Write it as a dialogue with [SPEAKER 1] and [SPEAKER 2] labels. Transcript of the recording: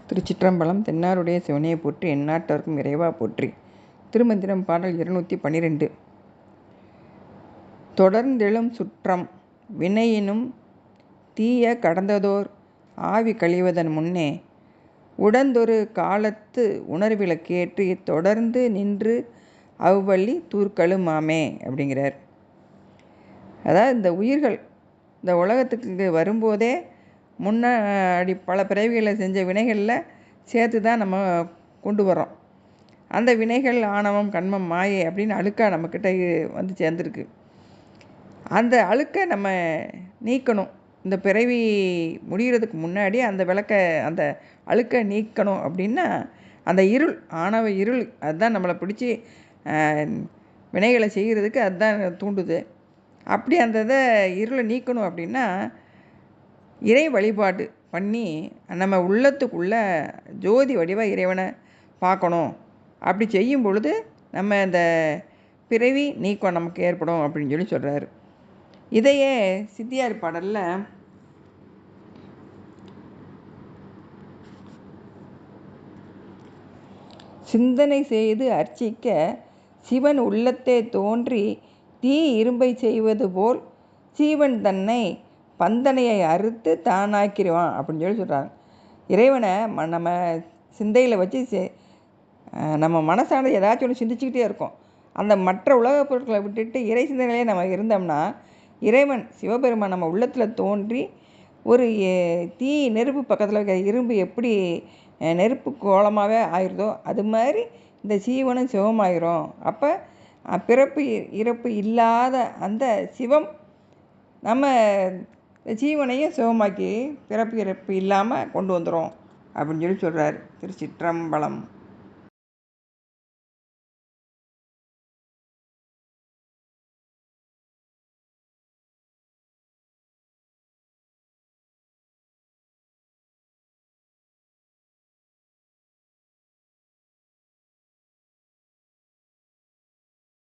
[SPEAKER 1] திருச்சிற்றம்பலம். தென்னாருடைய சிவனையை போற்றி, எந்நாட்டவர்க்கும் இறைவா போற்றி. திருமந்திரம் பாடல் 212. தொடர்ந்தெழும் சுற்றம் வினையினும் தீய கடந்ததோர் ஆவி கழிவதன் முன்னே உடந்தொரு காலத்து உணர்விலக்கேற்றி தொடர்ந்து நின்று அவ்வழி தூர்க்கலுமாமே அப்படிங்கிறார். அதாவது இந்த உயிர்கள் இந்த உலகத்துக்கு வரும்போதே முன்னாடி பல பிறவிகளை செஞ்ச வினைகளில் சேர்த்து தான் நம்ம கொண்டு வரோம். அந்த வினைகள் ஆணவம், கண்மம், மாயை அப்படின்னு அழுக்காக நம்மக்கிட்ட வந்து சேர்ந்துருக்கு. அந்த அழுக்கை நம்ம நீக்கணும். இந்த பிறவி முடிகிறதுக்கு முன்னாடி அந்த அழுக்கை நீக்கணும் அப்படின்னா அந்த இருள், ஆணவ இருள் அதுதான் நம்மளை பிடிச்சி வினைகளை செய்கிறதுக்கு அதுதான் தூண்டுது. அப்படி அந்த இதை இருளை நீக்கணும் அப்படின்னா இறை வழிபாடு பண்ணி நம்ம உள்ளத்துக்குள்ளே ஜோதி வடிவாக இறைவனை பார்க்கணும். அப்படி செய்யும் பொழுது நம்ம இந்த பிறவி நீக்கம் நமக்கு ஏற்படும் அப்படின்னு சொல்லி சொல்கிறாரு. இதையே சித்தியார் பாடலில் சிந்தனை செய்து அர்ச்சிக்க சிவன் உள்ளத்தே தோன்றி தீ இரும்பை செய்வது போல் சீவன் தன்னை பந்தனையை அறுத்து தானாக்கிடுவான் அப்படின்னு சொல்லி சொல்கிறாங்க. இறைவனை நம்ம சிந்தையில் வச்சு நம்ம மனசானது ஏதாச்சும் ஒன்று சிந்திச்சுக்கிட்டே இருக்கும். அந்த மற்ற உலகப் பொருட்களை விட்டுட்டு இறை சிந்தனையிலே நம்ம இருந்தோம்னா இறைவன் சிவபெருமான் நம்ம உள்ளத்தில் தோன்றி ஒரு தீ நெருப்பு பக்கத்தில் இருக்கிற இரும்பு எப்படி நெருப்பு கோலமாகவே ஆயிடுதோ அது மாதிரி இந்த சீவனும் சிவமாயிரும். அப்போ பிறப்பு இறப்பு இல்லாத அந்த சிவம் நம்ம ஜீவனையும் சிவமாக்கி பிறப்பு இறப்பு இல்லாமல் கொண்டு வந்துடும் அப்படின்னு சொல்லி சொல்கிறார். திருச்சிற்றம்பலம்.